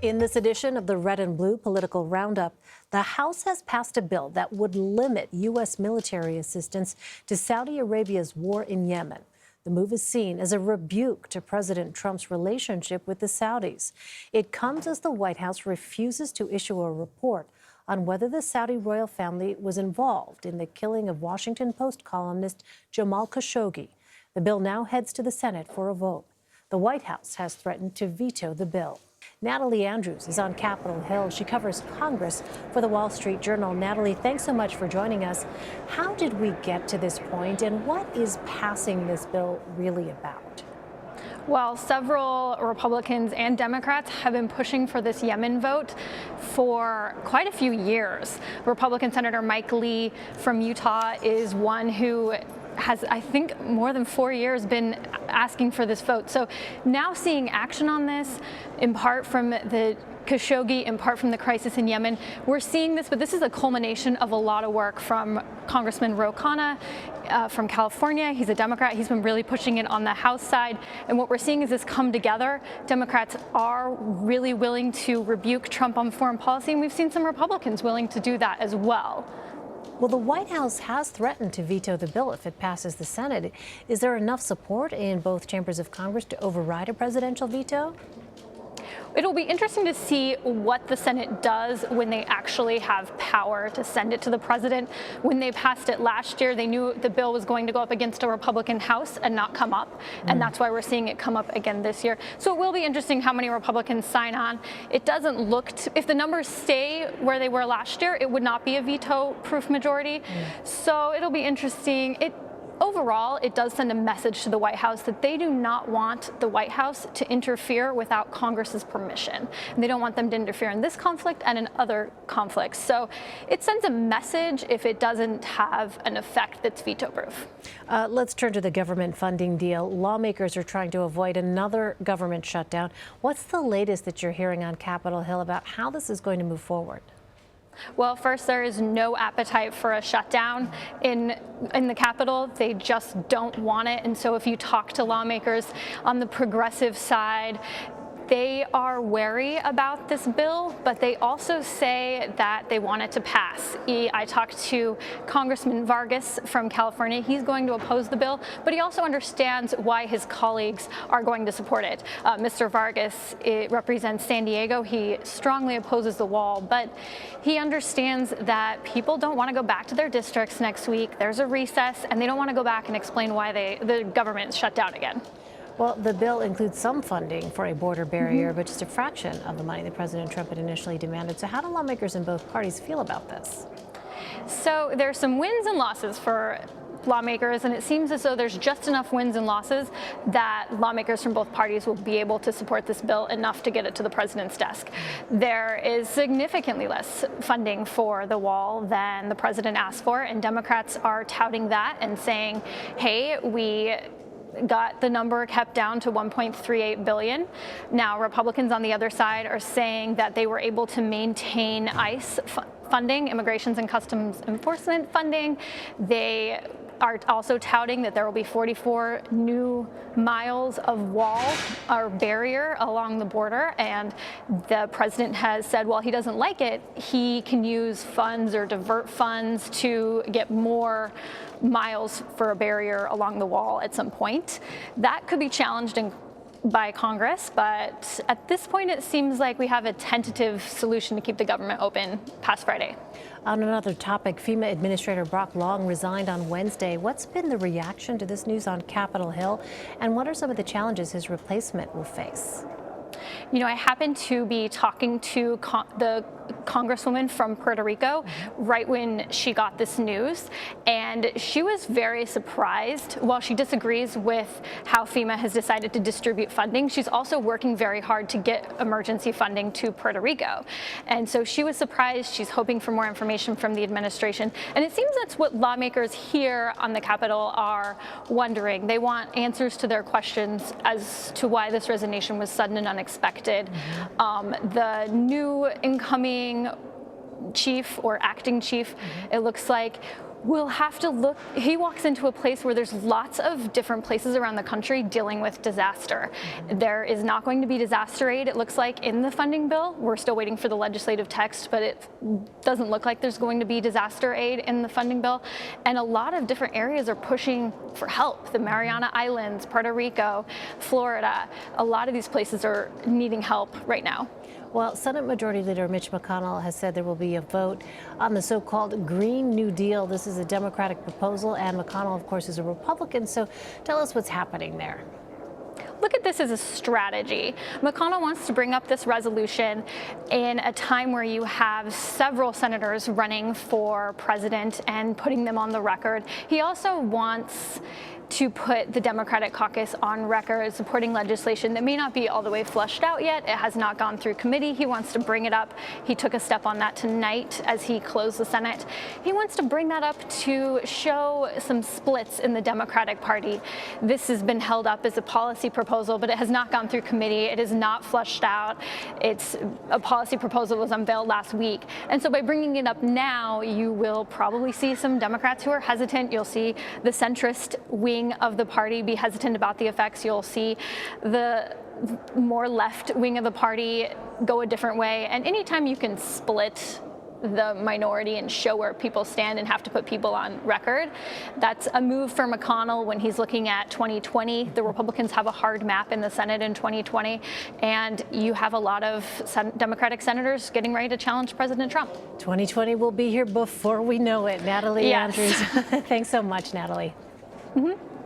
In this edition of the Red and Blue Political Roundup, the House has passed a bill that would limit U.S. military assistance to Saudi Arabia's war in Yemen. The move is seen as a rebuke to President Trump's relationship with the Saudis. It comes as the White House refuses to issue a report on whether the Saudi royal family was involved in the killing of Washington Post columnist Jamal Khashoggi. The bill now heads to the Senate for a vote. The White House has threatened to veto the bill. Natalie Andrews is on Capitol Hill. She covers Congress for the Wall Street Journal. Natalie, thanks so much for joining us. How did we get to this point, and what is passing this bill really about? Well, several Republicans and Democrats have been pushing for this Yemen vote for quite a few years. Republican Senator Mike Lee from Utah is one who has, I think, more than 4 years been asking for this vote. So now seeing action on this, in part from the Khashoggi, in part from the crisis in Yemen, we're seeing this, but this is a culmination of a lot of work from Congressman Ro Khanna from California. He's a Democrat. He's been really pushing it on the House side. And what we're seeing is this come together. Democrats are really willing to rebuke Trump on foreign policy, and we've seen some Republicans willing to do that as well. Well, the White House has threatened to veto the bill if it passes the Senate. Is there enough support in both chambers of Congress to override a presidential veto? It'll be interesting to see what the Senate does when they actually have power to send it to the president. When they passed it last year, they knew the bill was going to go up against a Republican House and not come up. And that's why we're seeing it come up again this year. So it will be interesting how many Republicans sign on. It doesn't look to, if the numbers stay where they were last year, it would not be a veto-proof majority. So it'll be interesting. Overall, it does send a message to the White House that they do not want the White House to interfere without Congress's permission. And they don't want them to interfere in this conflict and in other conflicts. So it sends a message if it doesn't have an effect that's veto-proof. Let's turn to the government funding deal. Lawmakers are trying to avoid another government shutdown. What's the latest that you're hearing on Capitol Hill about how this is going to move forward? Well, first, there is no appetite for a shutdown in the Capitol. They just don't want it. And so if you talk to lawmakers on the progressive side, they are wary about this bill, but they also say that they want it to pass. I talked to Congressman Vargas from California. He's going to oppose the bill, but he also understands why his colleagues are going to support it. Mr. Vargas represents San Diego. He strongly opposes the wall, but he understands that people don't want to go back to their districts next week. There's a recess, and they don't want to go back and explain why the government is shut down again. Well, the bill includes some funding for a border barrier, but just a fraction of the money that President Trump had initially demanded. So how do lawmakers in both parties feel about this? So there's some wins and losses for lawmakers, and it seems as though there's just enough wins and losses that lawmakers from both parties will be able to support this bill enough to get it to the president's desk. There is significantly less funding for the wall than the president asked for, and Democrats are touting that and saying, hey, we got the number kept down to $1.38 billion. Now, Republicans on the other side are saying that they were able to maintain ICE funding, Immigrations and Customs Enforcement funding. They are also touting that there will be 44 new miles of wall or barrier along the border, and the president has said, well, he doesn't like it, he can use funds or divert funds to get more miles for a barrier along the wall at some point. That could be challenged by Congress, but at this point it seems like we have a tentative solution to keep the government open past Friday. On another topic, FEMA Administrator Brock Long resigned on Wednesday. What's been the reaction to this news on Capitol Hill, and what are some of the challenges his replacement will face? You know, I happened to be talking to the congresswoman from Puerto Rico right when she got this news, and she was very surprised. While she disagrees with how FEMA has decided to distribute funding, she's also working very hard to get emergency funding to Puerto Rico. And so she was surprised. She's hoping for more information from the administration. And it seems that's what lawmakers here on the Capitol are wondering. They want answers to their questions as to why this resignation was sudden and unexpected. The new incoming chief or acting chief, it looks like, We'll have to look. He walks into a place where there's lots of different places around the country dealing with disaster. There is not going to be disaster aid, it looks like, in the funding bill. We're still waiting for the legislative text, but it doesn't look like there's going to be disaster aid in the funding bill. And a lot of different areas are pushing for help. The Mariana Islands, Puerto Rico, Florida, a lot of these places are needing help right now. Well, Senate Majority Leader Mitch McConnell has said there will be a vote on the so-called Green New Deal. This is a Democratic proposal, and McConnell, of course, is a Republican. So tell us what's happening there. Look at this as a strategy. McConnell wants to bring up this resolution in a time where you have several senators running for president and putting them on the record. He also wants to put the Democratic caucus on record supporting legislation that may not be all the way fleshed out yet. It has not gone through committee. He wants to bring it up. He took a step on that tonight as he closed the Senate. He wants to bring that up to show some splits in the Democratic Party. This has been held up as a policy proposal, but it has not gone through committee. It is not fleshed out. It's a policy proposal was unveiled last week. And so by bringing it up now, you will probably see some Democrats who are hesitant. You'll see the centrist wing of the party be hesitant about the effects. You'll see the more left wing of the party go a different way. And anytime you can split the minority and show where people stand and have to put people on record, that's a move for McConnell when he's looking at 2020. The Republicans have a hard map in the Senate in 2020, and you have a lot of Democratic senators getting ready to challenge President Trump. 2020 will be here before we know it. Natalie Yes. Andrews, thanks so much, Natalie. Mm-hmm.